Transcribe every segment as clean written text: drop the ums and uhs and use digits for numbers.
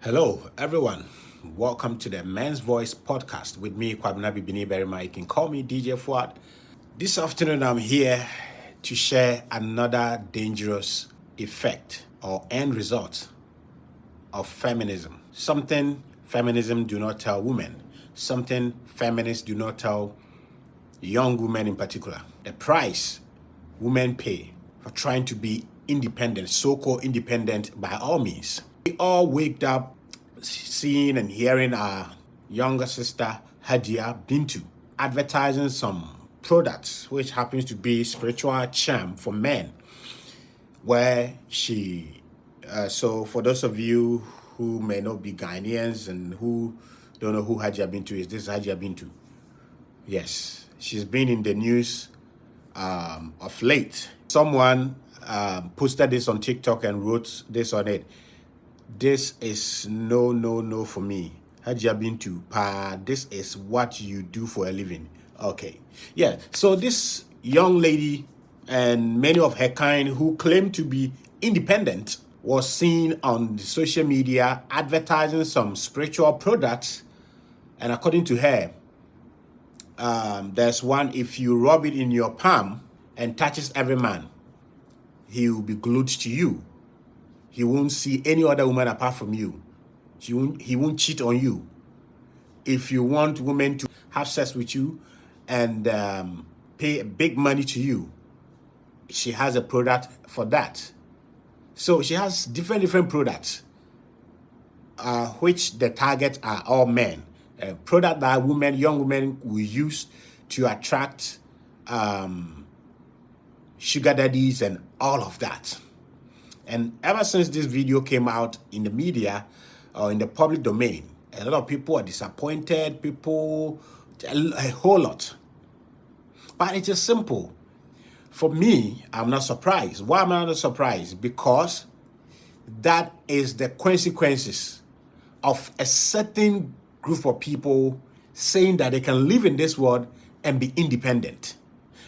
Hello, everyone. Welcome to the Men's Voice podcast with me, Kwabnabi Bini Berima. You can call me DJ Fuad. This afternoon, I'm here to share another dangerous effect or end result of feminism. Something feminism do not tell women. Something feminists do not tell young women in particular. The price women pay for trying to be independent, so-called independent by all means. We all waked up seeing and hearing our younger sister, Hajia Bintu, advertising some products, which happens to be spiritual charm for men, where so for those of you who may not be Ghanaians and who don't know who Hajia Bintu is, this is Hajia Bintu. Yes, she's been in the news of late. Someone posted this on TikTok and wrote this on it. This is no for me. Hajia Bintu, this is what you do for a living. Okay. Yeah. So this young lady and many of her kind who claim to be independent was seen on the social media advertising some spiritual products. And according to her, there's one, if you rub it in your palm and touches every man, he will be glued to you. He won't see any other woman apart from you. He won't cheat on you. If you want women to have sex with you and pay big money to you, she has a product for that. So she has different products, which the target are all men. A product that young women will use to attract sugar daddies and all of that. And ever since this video came out in the media or in the public domain, a lot of people are disappointed, a whole lot. But it is simple. For me, I'm not surprised. Why am I not surprised? Because that is the consequences of a certain group of people saying that they can live in this world and be independent.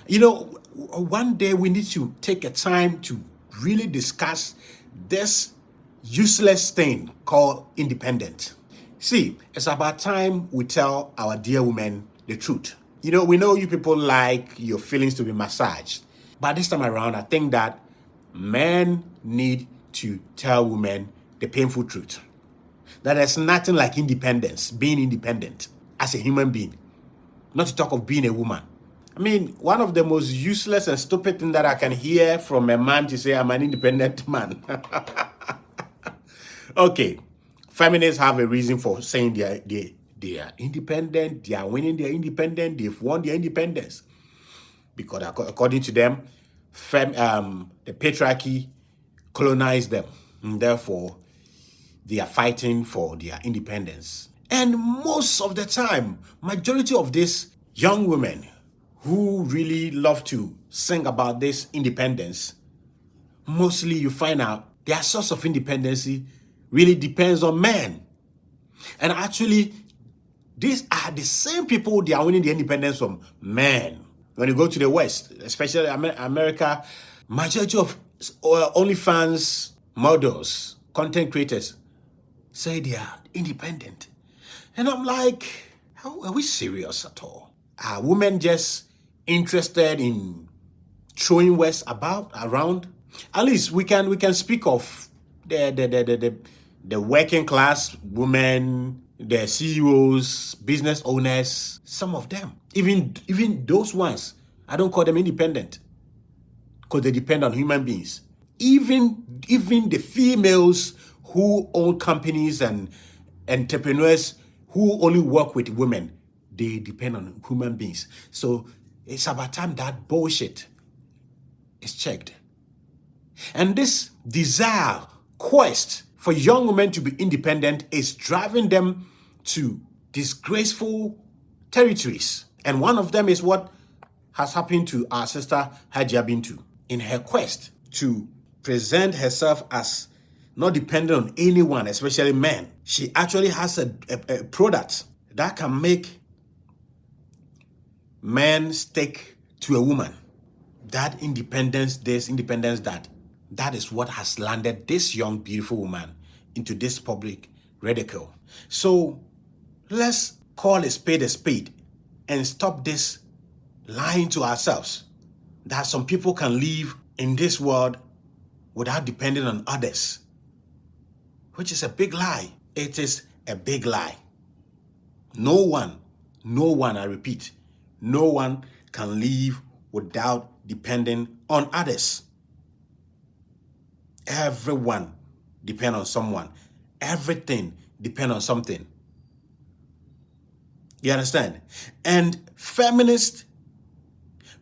You know, one day we need to take a time to really discuss this useless thing called independent. See, it's about time we tell our dear women the truth. You know, we know you people like your feelings to be massaged. But this time around, I think that men need to tell women the painful truth. That there's nothing like independence, being independent as a human being. Not to talk of being a woman. I mean, one of the most useless and stupid things that I can hear from a man to say, I'm an independent man. Okay, feminists have a reason for saying they are independent, they are winning their independence, they've won their independence. Because according to them, the patriarchy colonized them. And therefore, they are fighting for their independence. And most of the time, majority of these young women who really love to sing about this independence, mostly you find out their source of independence really depends on men. And actually, these are the same people they are winning the independence from men. When you go to the West, especially America, majority of OnlyFans models, content creators, say they are independent. And I'm like, how are we serious at all? Are women just interested in throwing West around? At least we can speak of the working class women, the CEOs, business owners, some of them. Even those ones, I don't call them independent because they depend on human beings. Even the females who own companies and entrepreneurs who only work with women, they depend on human beings. So it's about time that bullshit is checked. And this desire, quest for young women to be independent is driving them to disgraceful territories. And one of them is what has happened to our sister Hajia Bintu. In her quest to present herself as not dependent on anyone, especially men, she actually has a product that can make men stick to a woman. That independence, this independence, that is what has landed this young, beautiful woman into this public ridicule. So let's call a spade and stop this lying to ourselves that some people can live in this world without depending on others, which is a big lie. It is a big lie. No one, I repeat, no one can live without depending on others. Everyone depends on someone. Everything depends on something. You understand? And feminist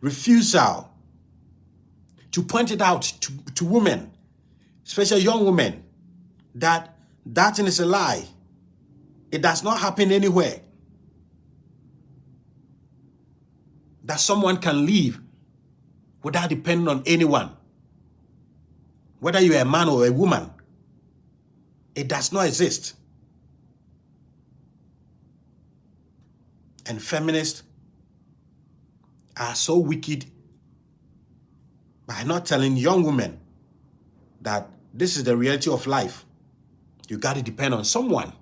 refusal to point it out to women, especially young women, that thing is a lie. It does not happen anywhere. That someone can live without depending on anyone. Whether you're a man or a woman, it does not exist. And feminists are so wicked by not telling young women that this is the reality of life. You got to depend on someone.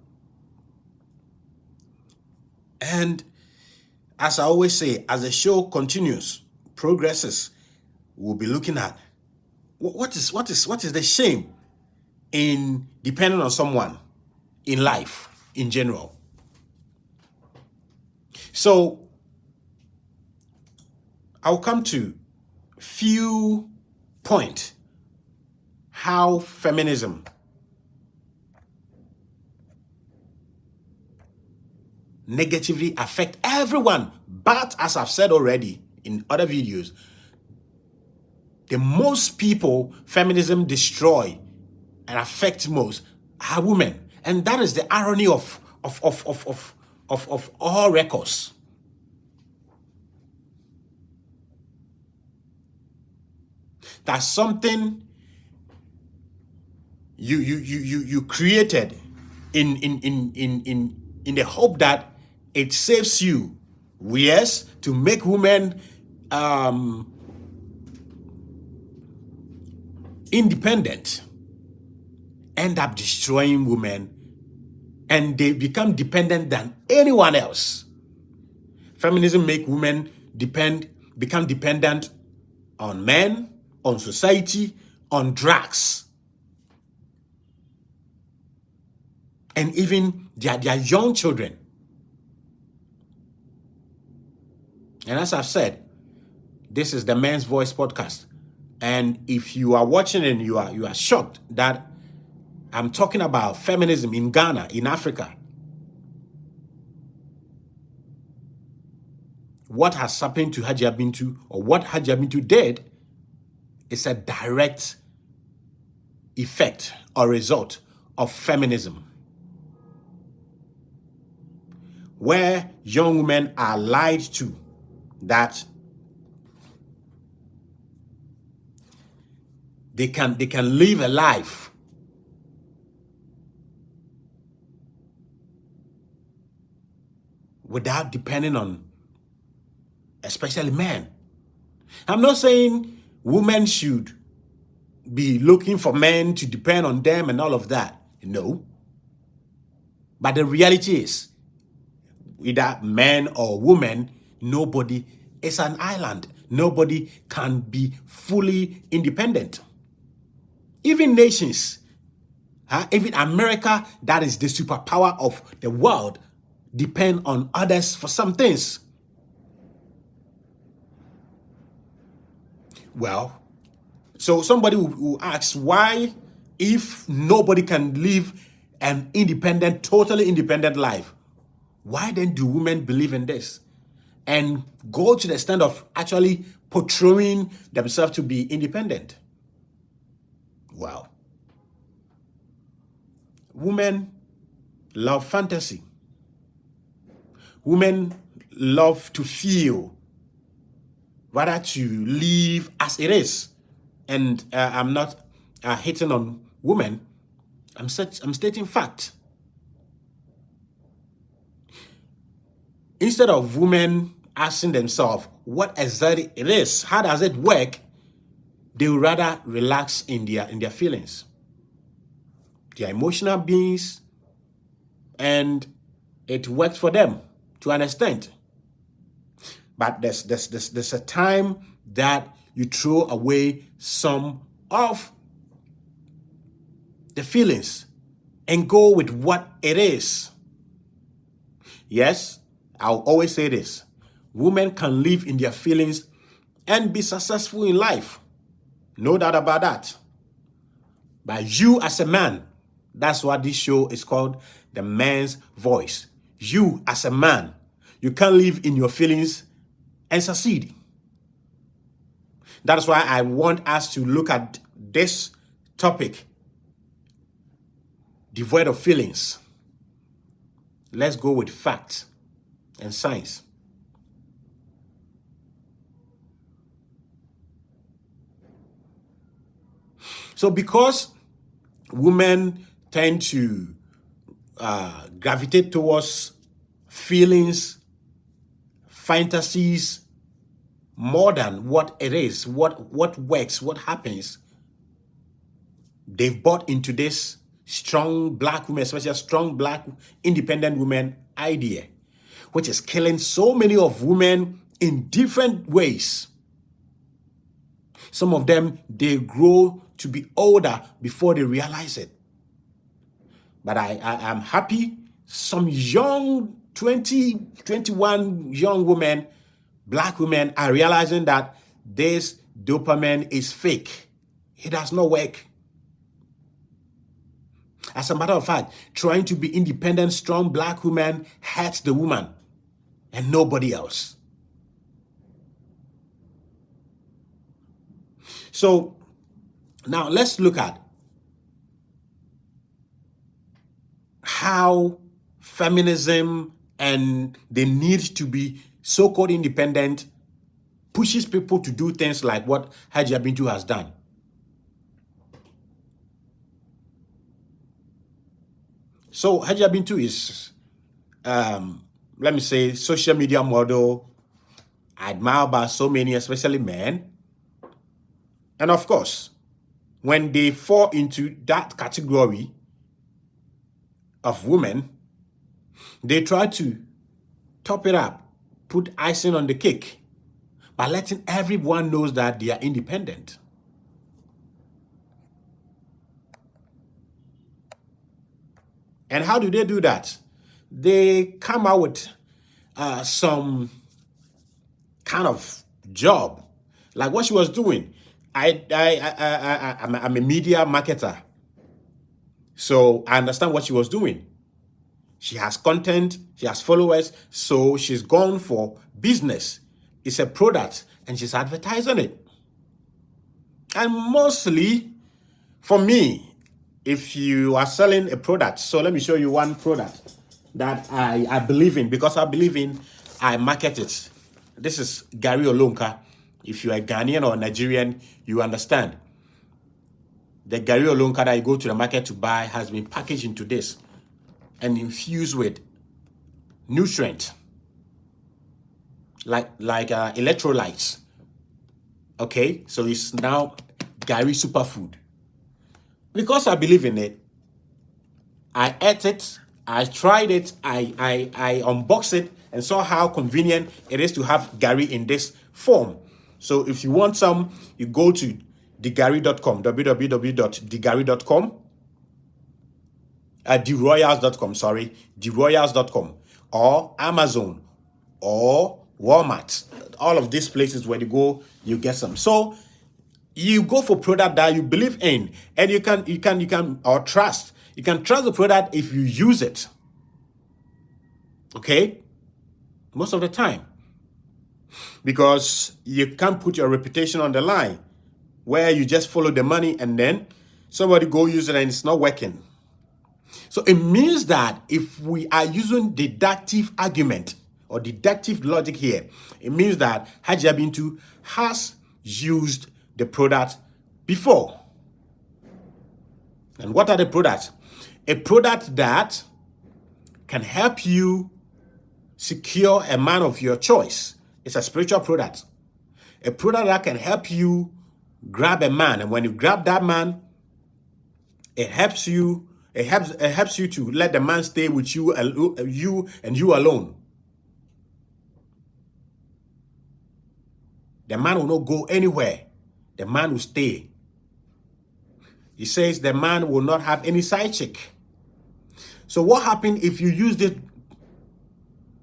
And as I always say, as the show continues, progresses, we'll be looking at what is the shame in depending on someone in life in general. So I'll come to few points how feminism negatively affect everyone. But as I've said already in other videos, the most people feminism destroy and affect most are women. And that is the irony of all records. That's something you created in the hope that it saves you. Yes, to make women independent, end up destroying women, and they become dependent than anyone else. Feminism make women become dependent on men, on society, on drugs, and even their young children. And as I've said, this is the Men's Voice podcast. And if you are watching and you are shocked that I'm talking about feminism in Ghana, in Africa, what has happened to Hajia Bintu, or what Hajia Bintu did, is a direct effect or result of feminism, where young women are lied to that they can live a life without depending on especially men. I'm not saying women should be looking for men to depend on them and all of that. No. But the reality is, either men or women, nobody is an island. Nobody can be fully independent. Even nations, even America, that is the superpower of the world, depend on others for some things. Well, so somebody will ask, why, if nobody can live an independent, totally independent life, why then do women believe in this and go to the extent of actually portraying themselves to be independent? Well, women love fantasy. Women love to feel, rather to live as it is. And I'm not hating on women. I'm stating fact. Instead of women asking themselves what exactly it is, how does it work, they would rather relax in their feelings. They are emotional beings. and it works for them to an extent. But there's a time that you throw away some of the feelings and go with what it is. Yes, I'll always say this. Women can live in their feelings and be successful in life. No doubt about that. But you as a man, that's what this show is called, The Man's Voice. You as a man, you can't live in your feelings and succeed. That's why I want us to look at this topic, devoid of feelings. Let's go with facts and science. So because women tend to gravitate towards feelings, fantasies, more than what it is, what works, what happens, they've bought into this strong black women, especially strong black independent women idea, which is killing so many of women in different ways. Some of them, they grow to be older before they realize it. But I'm happy some young 20, 21 young women, black women, are realizing that this dopamine is fake. It does not work. As a matter of fact, trying to be independent, strong black women hurts the woman and nobody else. So now let's look at how feminism and the need to be so-called independent pushes people to do things like what Hajia Bintu has done. So Hajia Bintu is, let me say, social media model, admired by so many, especially men. And of course, when they fall into that category of women, they try to top it up, put icing on the cake by letting everyone know that they are independent. And how do they do that? They come out with some kind of job, like what she was doing. I'm a media marketer, so I understand what she was doing. She has content, she has followers, so she's gone for business. It's a product, and she's advertising it. And mostly, for me, if you are selling a product, so let me show you one product that I believe in, because I believe in, I market it. This is Gary Olonka. If you are Ghanaian or Nigerian, you understand. The Gary Olonka that you go to the market to buy has been packaged into this and infused with nutrient, like electrolytes. Okay, so it's now Gary Superfood. Because I believe in it, I ate it, I tried it, I unboxed it, and saw how convenient it is to have Gary in this form. So if you want some, you go to thegary.com, www.thegary.com, theroyals.com, sorry, theroyals.com, or Amazon, or Walmart. All of these places where you go, you get some. So you go for product that you believe in, and you can or trust. You can trust the product if you use it. Okay? Most of the time. Because you can't put your reputation on the line where you just follow the money and then somebody go use it and it's not working. So it means that if we are using deductive argument or deductive logic here, it means that Hajia Bintu has used the product before. And what are the products? A product that can help you secure a man of your choice. It's a spiritual product. A product that can help you grab a man. And when you grab that man, it helps you, It helps you to let the man stay with you and you alone. The man will not go anywhere. The man will stay. He says the man will not have any side chick. So what happens if you use this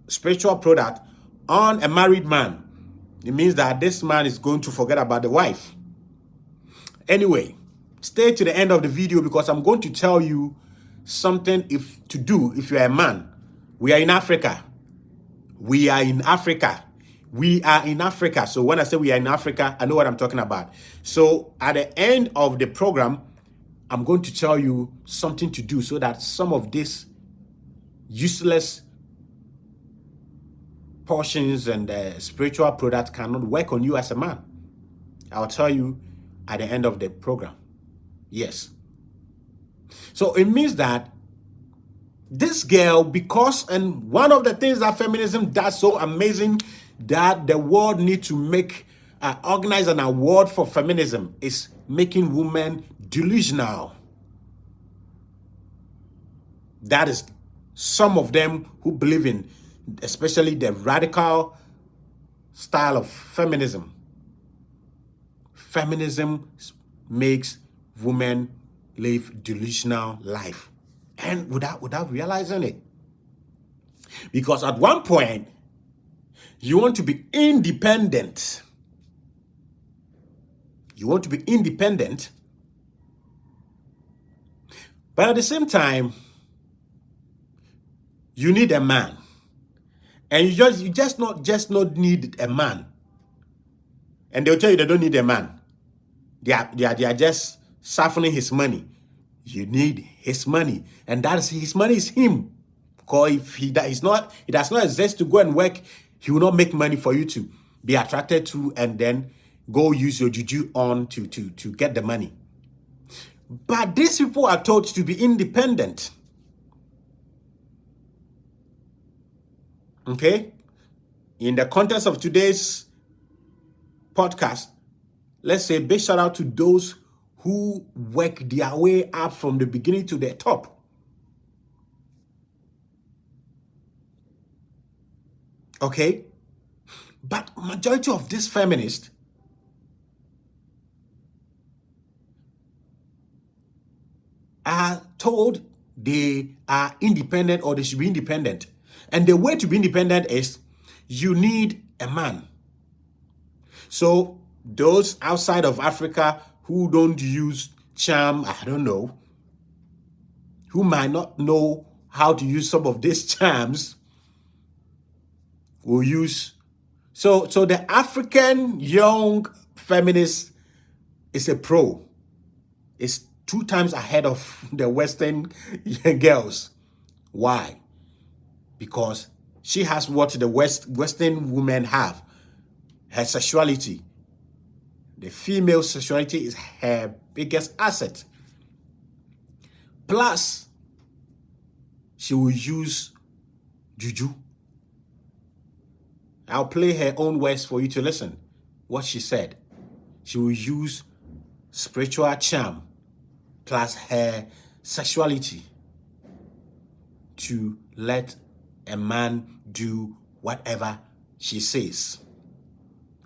spiritual product on a married man? It means that this man is going to forget about the wife. Anyway, stay to the end of the video because I'm going to tell you something to do if you're a man. We are in Africa. We are in Africa. We are in Africa. So when I say we are in Africa, I know what I'm talking about. So at the end of the program, I'm going to tell you something to do so that some of this useless portions and spiritual products cannot work on you as a man. I'll tell you at the end of the program. Yes. So it means that this girl, and one of the things that feminism does so amazing that the world needs to organize an award for feminism is making women delusional. That is some of them who believe in, especially the radical style of feminism. Feminism makes women live delusional life, and without realizing it. Because at one point, you want to be independent. You want to be independent, but at the same time, you need a man. And you just not need a man. And they'll tell you they don't need a man. They are just siphoning his money. You need his money. And his money is him. Because if he does not exist to go and work, he will not make money for you to be attracted to and then go use your juju on to get the money. But these people are told to be independent. Okay? In the context of today's podcast, let's say big shout out to those who work their way up from the beginning to the top. Okay? But majority of these feminists are told they are independent or they should be independent. And the way to be independent is you need a man. So those outside of Africa who don't use charm, I don't know, who might not know how to use some of these charms, will use. So the African young feminist is a pro. It's 2 times ahead of the Western girls. Why? Because she has what the Western women have. Her sexuality. The female sexuality is her biggest asset. Plus, she will use juju. I'll play her own words for you to listen. What she said. She will use spiritual charm plus her sexuality to let a man do whatever she says.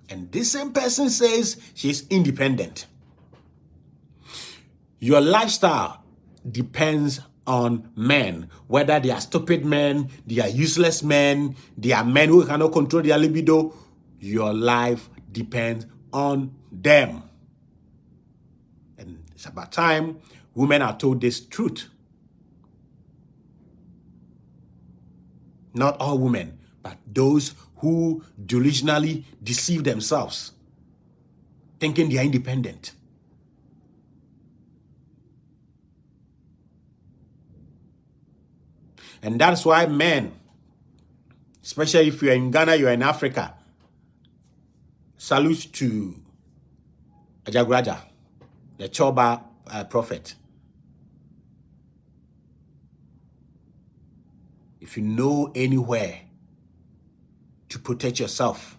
And this same person says she's independent. Your lifestyle depends on men, whether they are stupid men, they are useless men, they are men who cannot control their libido. Your life depends on them. And it's about time women are told this truth. Not all women, but those who delusionally deceive themselves, thinking they are independent. And that's why men, especially if you're in Ghana, you're in Africa, salute to Ajagraja, the Choba prophet. If you know anywhere to protect yourself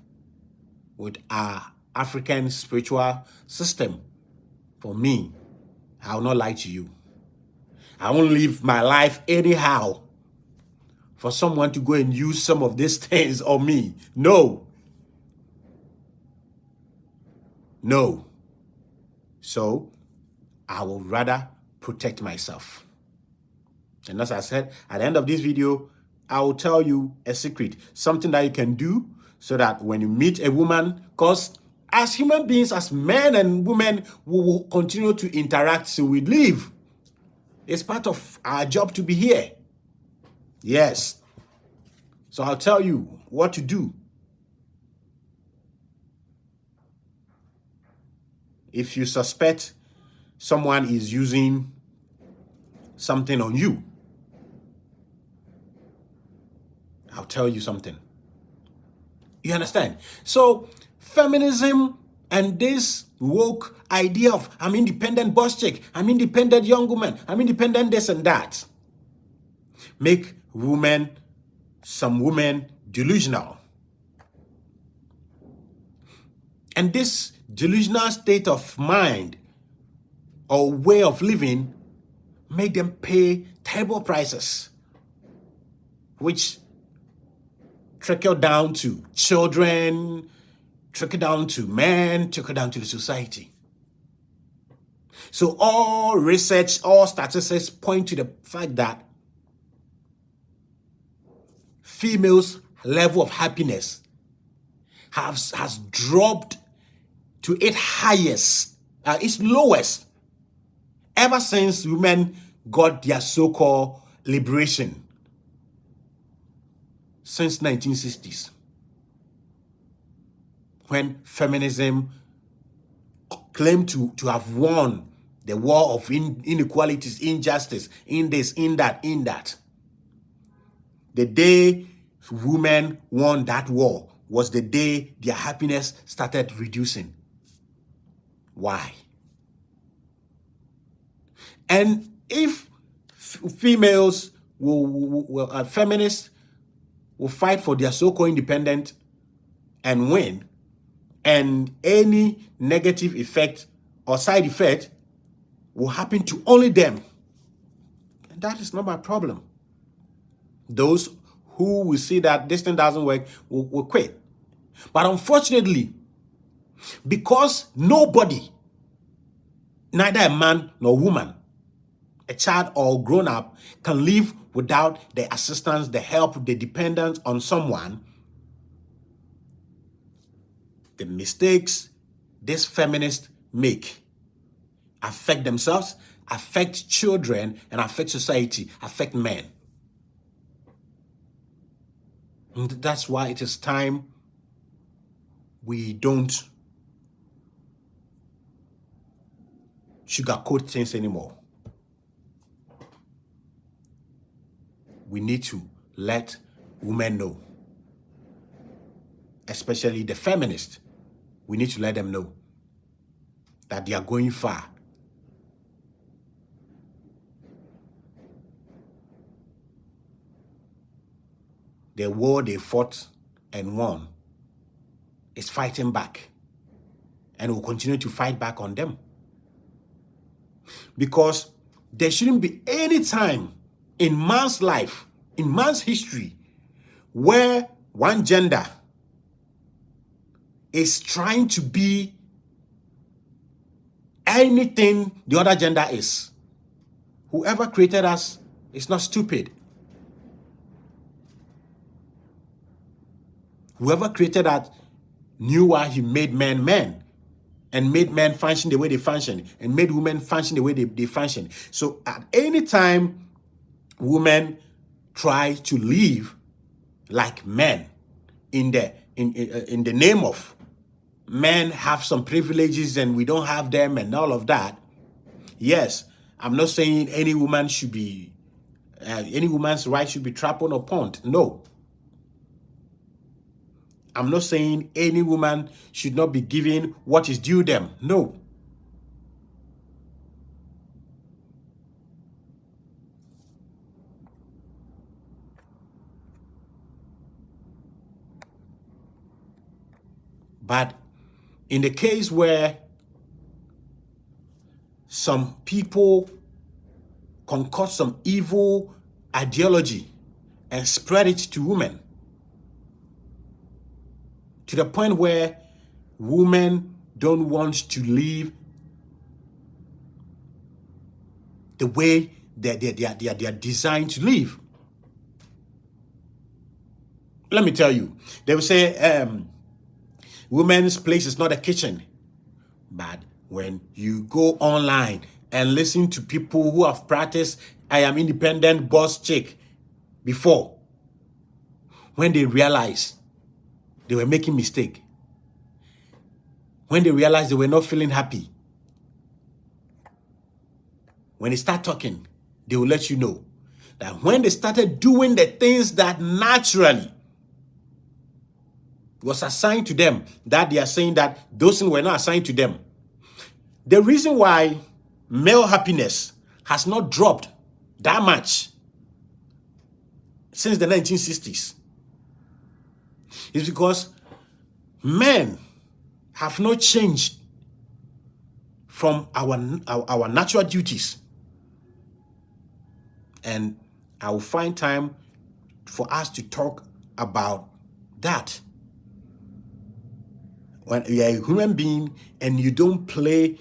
with our African spiritual system, for me, I will not lie to you. I won't live my life anyhow for someone to go and use some of these things on me. No. No. So I will rather protect myself. And as I said, at the end of this video, I will tell you a secret, something that you can do so that when you meet a woman, because as human beings, as men and women, we will continue to interact till we live. It's part of our job to be here. Yes. So I'll tell you what to do. If you suspect someone is using something on you, I'll tell you something. You understand? So feminism and this woke idea of I'm independent boss chick, I'm independent young woman, I'm independent this and that, make some women delusional. And this delusional state of mind or way of living make them pay terrible prices, which trickle down to children, trickle down to men, trickle down to the society. So all research, all statistics point to the fact that females' level of happiness has dropped to its highest, its lowest, ever since women got their so-called liberation since 1960s, when feminism claimed to have won the war of inequalities, injustice, in this, in that, in that. The day women won that war was the day their happiness started reducing. Why? And if females feminists will fight for their so-called independence and win, and any negative effect or side effect will happen to only them, and that is not my problem. Those who will see that this thing doesn't work will quit. But unfortunately, because nobody, neither a man nor woman, a child or grown up, can live without the assistance, the help, the dependence on someone, the mistakes these feminists make affect themselves, affect children, and affect society, affect men. And that's why it is time we don't sugarcoat things anymore. We need to let women know, especially the feminists. We need to let them know that they are going far. The war they fought and won is fighting back, and will continue to fight back on them. Because there shouldn't be any time in man's life, in man's history, where one gender is trying to be anything the other gender is. Whoever created us is not stupid. Whoever created that knew why he made men men, and made men function the way they function, and made women function the way they function. So at any time women try to live like men in the name of men have some privileges and we don't have them and all of that, yes, I'm not saying any woman should be, any woman's right should be trampled upon. No. I'm not saying any woman should not be given what is due them. No. But in the case where some people concoct some evil ideology and spread it to women, to the point where women don't want to live the way they are designed to live. Let me tell you, they will say women's place is not a kitchen. But when you go online and listen to people who have practiced I am independent boss chick before, when they realize they were making mistake, when they realized they were not feeling happy, when they start talking, they will let you know that when they started doing the things that naturally was assigned to them, that they are saying that those things were not assigned to them. The reason why male happiness has not dropped that much since the 1960s is because men have not changed from our natural duties. And I will find time for us to talk about that. When you're a human being and you don't play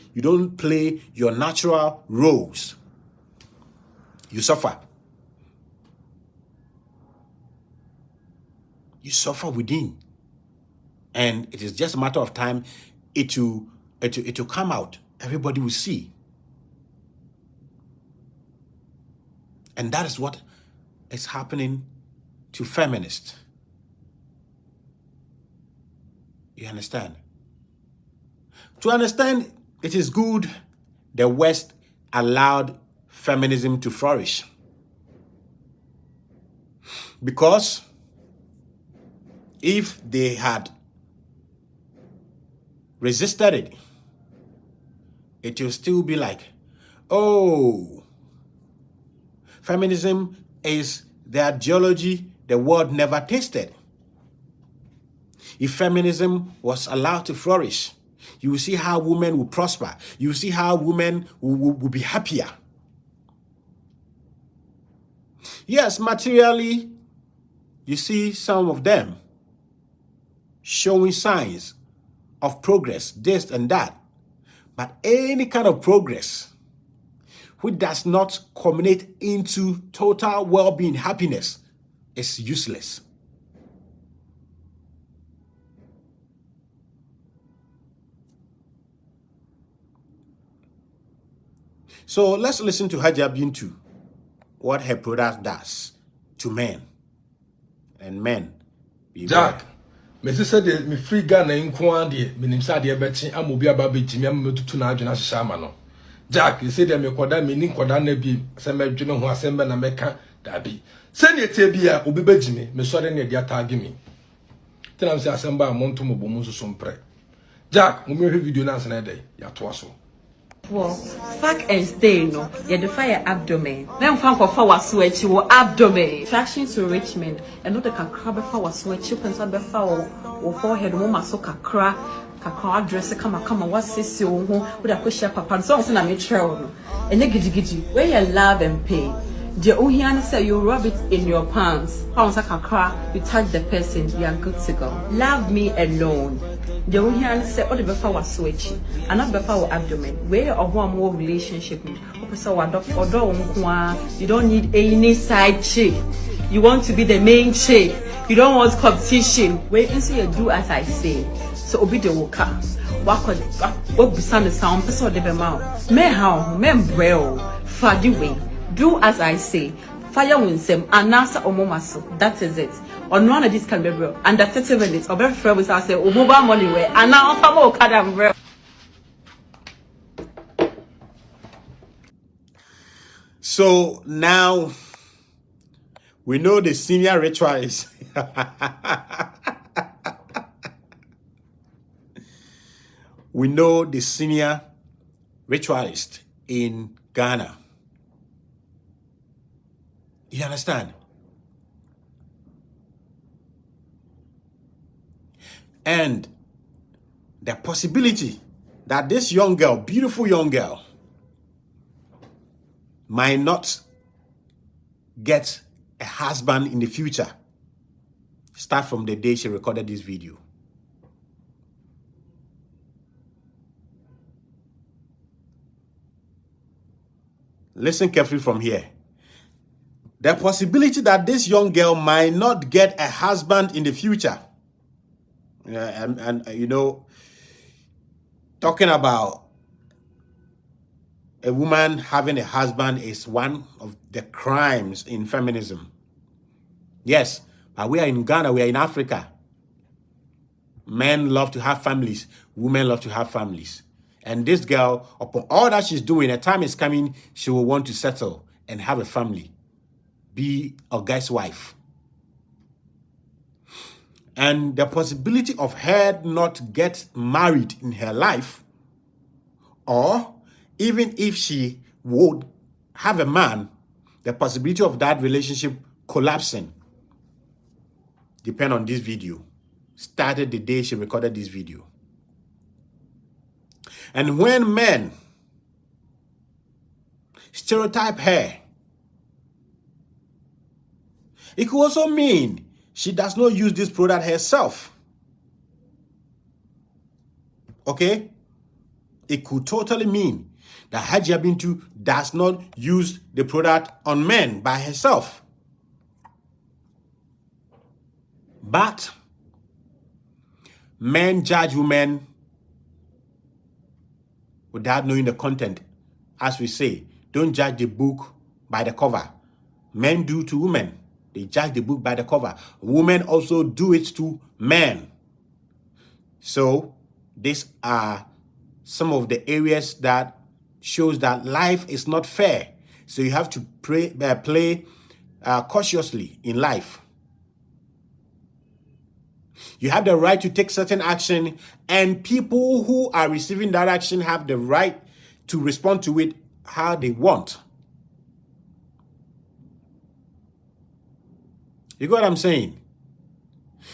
your natural roles, you suffer. You suffer within. And it is just a matter of time it will come out. Everybody will see. And that is what is happening to feminists. You understand? To understand, it is good the West allowed feminism to flourish. Because if they had resisted it, it will still be like, oh, feminism is the ideology the world never tasted. If feminism was allowed to flourish, you will see how women will prosper. You will see how women will be happier. Yes, materially, you see some of them showing signs of progress, this and that. But any kind of progress which does not culminate into total well-being, happiness, is useless. So let's listen to Hajia Bintu, what her product does to men. And men. Jack, me said me free Ghana in Kwandi, Minimsa de Betty, and Mobia Baby Jimmy to Najana Shamano. Jack, you say that me quada meaning quadana be, some Juno who assemble and make that be. Send your tabia, Ubi Jimmy, me sorry near their targimi. Tell them say assemble a montum of Bomusu Sompre. Jack, we may video dance another day, Yatwaso. Well, fuck and stay, no. You defy abdomen. Then found for our switch, your abdomen. Traction to Richmond, and not a crab for our switch, you can sub a foul or forehead woman so kakra dress come what's this you with a push up upon songs and a metro. And negigi, where you love and pay. The Ohian say you rub it in your pants. Pounds like a crack, you touch the person, you are good to go. Love me alone. The Ohian say, oh, the before switch, and not before abdomen. Where or one more relationship, you don't need any side chick. You want to be the main chick. You don't want competition. Wait and see you do as I say. So obi the woka. What be the sound person of the mouth. Me how, me well, fadi way. Do as I say. Fire wins them and nasa omomaso. That is it. On one of these can be real. Under 30 minutes, or very friend with us say, oh, mobile money way. And now I'm more kadam real. So now we know the senior ritualist. We know the senior ritualist in Ghana. You understand? And the possibility that this young girl, beautiful young girl, might not get a husband in the future. Start from the day she recorded this video. Listen carefully from here. The possibility that this young girl might not get a husband in the future. And you know, talking about a woman having a husband is one of the crimes in feminism. Yes, but we are in Ghana, we are in Africa. Men love to have families, women love to have families. And this girl, upon all that she's doing, a time is coming, she will want to settle and have a family. Be a guy's wife. And the possibility of her not get married in her life, or even if she would have a man, the possibility of that relationship collapsing depend on this video. Started the day she recorded this video. And when men stereotype her, it could also mean she does not use this product herself. Okay? It could totally mean that Hajia Bintu does not use the product on men by herself. But men judge women without knowing the content. As we say, don't judge the book by the cover. Men do to women. They judge the book by the cover. Women also do it to men. So these are some of the areas that shows that life is not fair. So you have to play cautiously in life. You have the right to take certain action, and people who are receiving that action have the right to respond to it how they want. You got what I'm saying?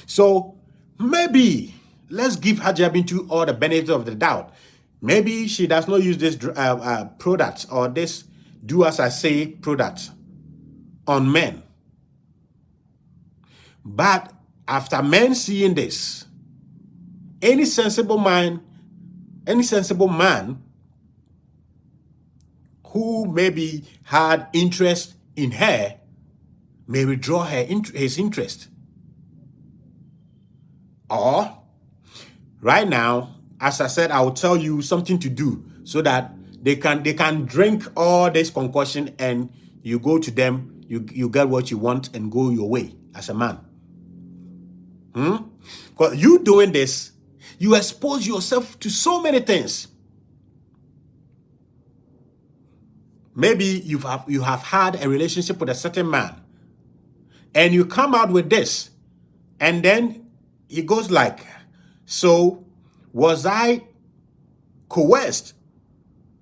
So maybe let's give Hajia Bintu all the benefit of the doubt. Maybe she does not use this product or this do as I say product on men. But after men seeing this, any sensible man who maybe had interest in her may withdraw his interest. Or, right now, as I said, I will tell you something to do so that they can drink all this concoction and you go to them, you get what you want and go your way as a man. Because you doing this, you expose yourself to so many things. Maybe you have had a relationship with a certain man, and you come out with this, and then he goes like, so was I coerced?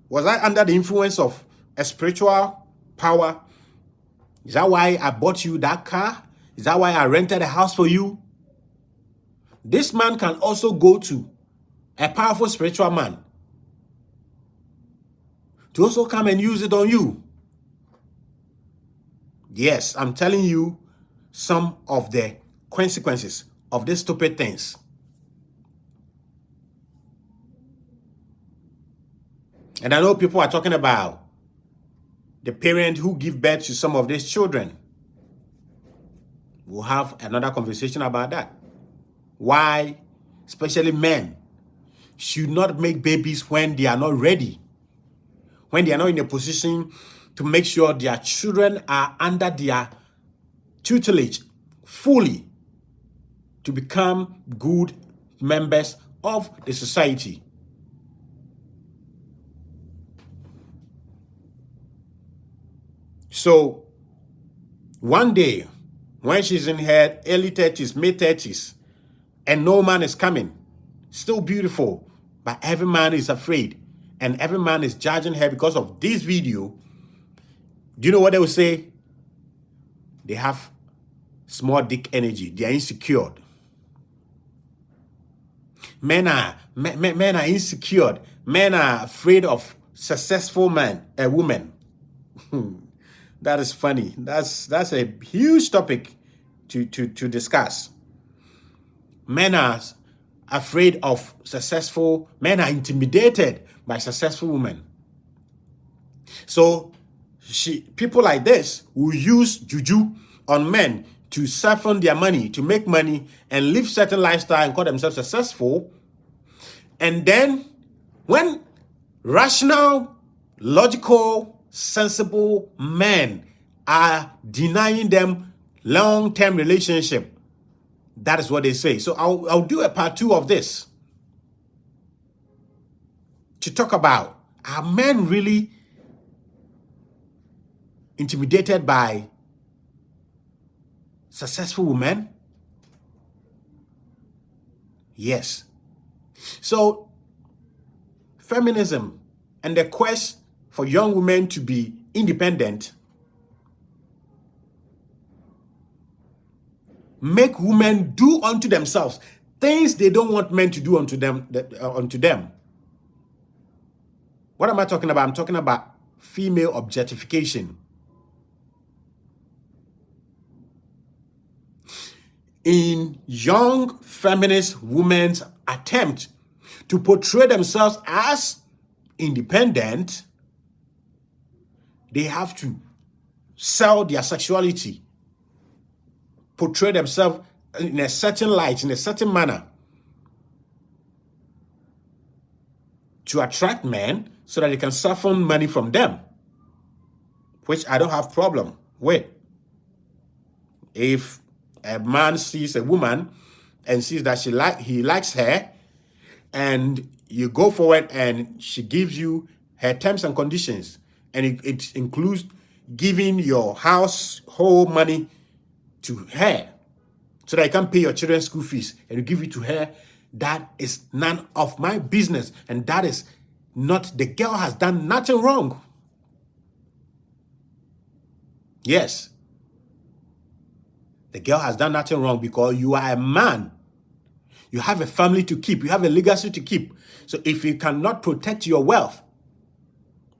Was I under the influence of a spiritual power? Is that why I bought you that car? Is that why I rented a house for you? This man can also go to a powerful spiritual man to also come and use it on you. Yes, I'm telling you some of the consequences of these stupid things. And I know people are talking about the parent who give birth to some of these children. We'll have another conversation about that. Why, especially men, should not make babies when they are not ready, when they are not in a position to make sure their children are under their tutelage fully to become good members of the society. So, one day, when she's in her early 30s, mid-30s, and no man is coming, still beautiful, but every man is afraid, and every man is judging her because of this video, do you know what they will say? They have small dick energy. They are insecure. Men are insecure. Men are afraid of successful women. That is funny. That's a huge topic to discuss. Men are afraid of successful, men are intimidated by successful women. So people like this will use juju on men to siphon their money, to make money and live certain lifestyle and call themselves successful. And then when rational, logical, sensible men are denying them long-term relationship, that is what they say. So I'll do a part 2 of this to talk about, are men really intimidated by successful women? Yes. So feminism and the quest for young women to be independent make women do unto themselves things they don't want men to do unto them. What am I talking about? I'm talking about female objectification. In young feminist women's attempt to portray themselves as independent, they have to sell their sexuality, portray themselves in a certain light, in a certain manner, to attract men so that they can siphon money from them, which I don't have problem with. If a man sees a woman and sees that he likes her, and you go forward and she gives you her terms and conditions, and it includes giving your household money to her so that you can pay your children's school fees, and you give it to her, that is none of my business. And that is not, the girl has done nothing wrong. Yes. The girl has done nothing wrong because you are a man. You have a family to keep. You have a legacy to keep. So if you cannot protect your wealth,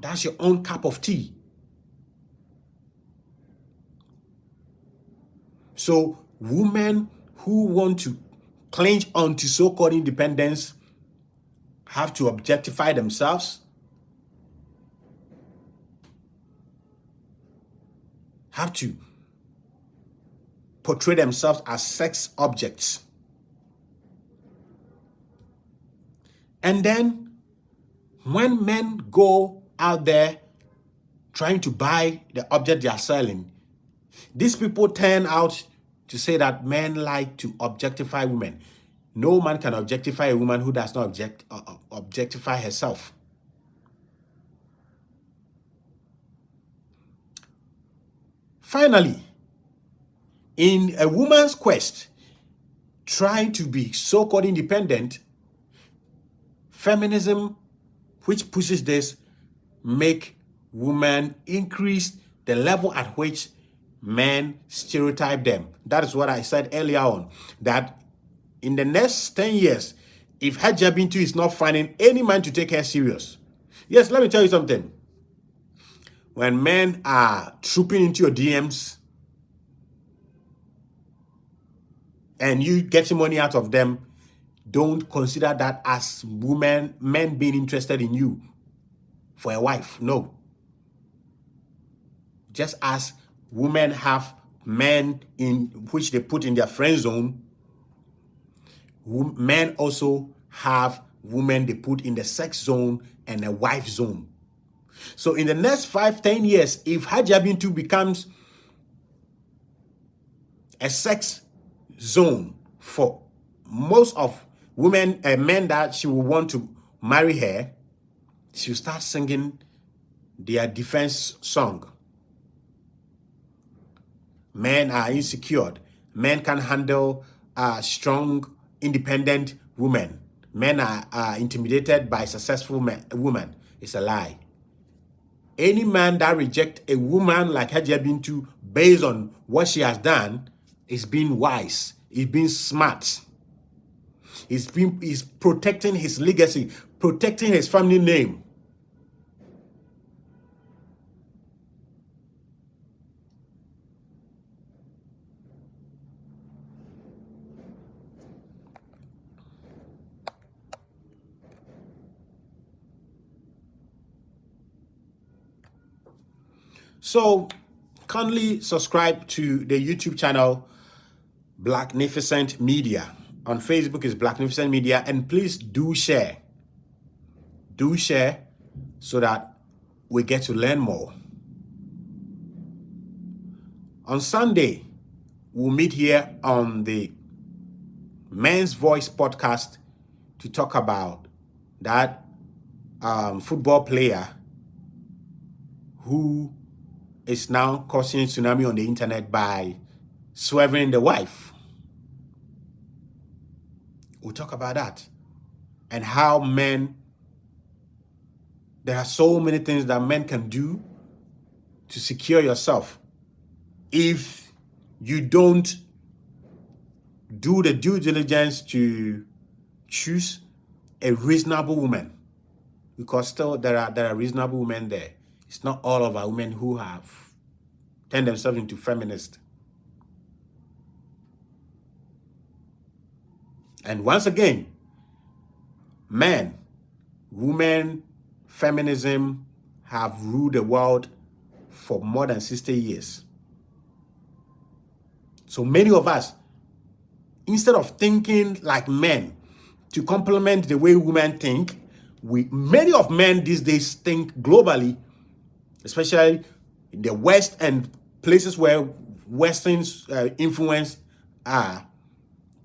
that's your own cup of tea. So women who want to cling on to so-called independence have to objectify themselves, have to portray themselves as sex objects. And then when men go out there trying to buy the object they are selling, these people turn out to say that men like to objectify women. No man can objectify a woman who does not objectify herself. Finally, in a woman's quest, trying to be so-called independent, feminism, which pushes this, make women increase the level at which men stereotype them. That is what I said earlier on, that in the next 10 years, if Hajia Bintu is not finding any man to take her serious, yes, let me tell you something. When men are trooping into your DMs and you getting money out of them, don't consider that as men being interested in you for a wife. No. Just as women have men in which they put in their friend zone, men also have women they put in the sex zone and a wife zone. So in the next 5-10 years, if Hajia Bintu becomes a sex zone for most of women and men that she will want to marry her, she'll start singing their defense song. Men are insecure. Men can handle strong, independent women. Men are intimidated by successful women. It's a lie. Any man that rejects a woman like Hajia Bintu based on what she has done is being wise. He's being smart. He's protecting his legacy, protecting his family name. So kindly subscribe to the YouTube channel Blacknificent Media. On Facebook is Blacknificent Media, and please do share. Do share so that we get to learn more. On Sunday, we'll meet here on the Men's Voice podcast to talk about that football player who is now causing tsunami on the internet by swerving the wife. We'll talk about that and how there are so many things that men can do to secure yourself if you don't do the due diligence to choose a reasonable woman, because still there are reasonable women there. It's not all of our women who have turned themselves into feminists. And once again, men, women, feminism have ruled the world for more than 60 years. So many of us, instead of thinking like men to complement the way women think, many of men these days think globally, especially in the West and places where Western influence are,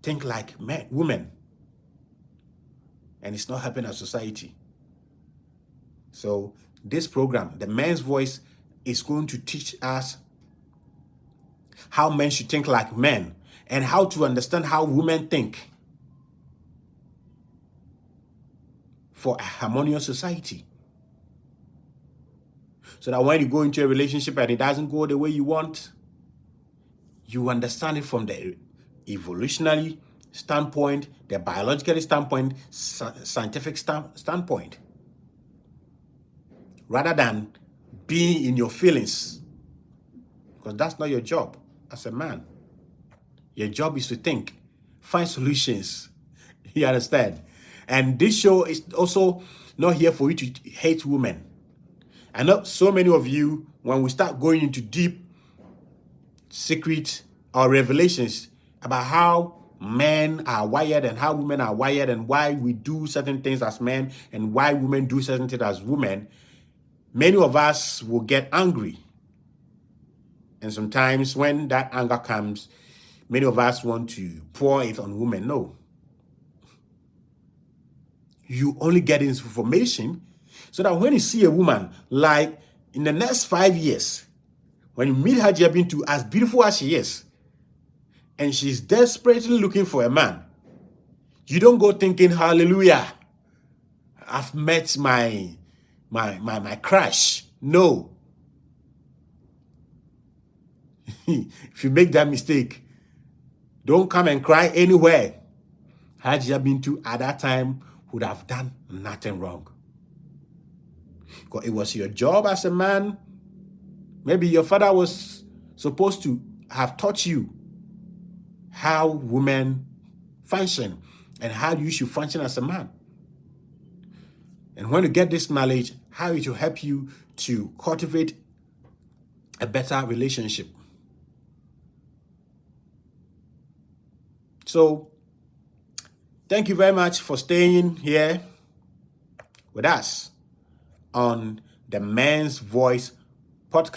think like women. And it's not helping our society. So this program, The Men's Voice, is going to teach us how men should think like men and how to understand how women think for a harmonious society. So that when you go into a relationship and it doesn't go the way you want, you understand it from the evolutionary standpoint, the biological standpoint, scientific standpoint, rather than being in your feelings, because that's not your job as a man. Your job is to think, find solutions. You understand? And this show is also not here for you to hate women. I know so many of you, when we start going into deep secret or revelations about how men are wired and how women are wired and why we do certain things as men and why women do certain things as women, many of us will get angry. And sometimes when that anger comes, many of us want to pour it on women. No. You only get this information so that when you see a woman, like in the next 5 years, when you meet Hajia Bintu, as beautiful as she is, and she's desperately looking for a man, you don't go thinking, hallelujah, I've met my crush. No. If you make that mistake, don't come and cry anywhere. Hajia Bintu at that time would have done nothing wrong. Because it was your job as a man. Maybe your father was supposed to have taught you how women function and how you should function as a man. And when you get this knowledge, how it will help you to cultivate a better relationship. So, thank you very much for staying here with us on the Men's Voice podcast.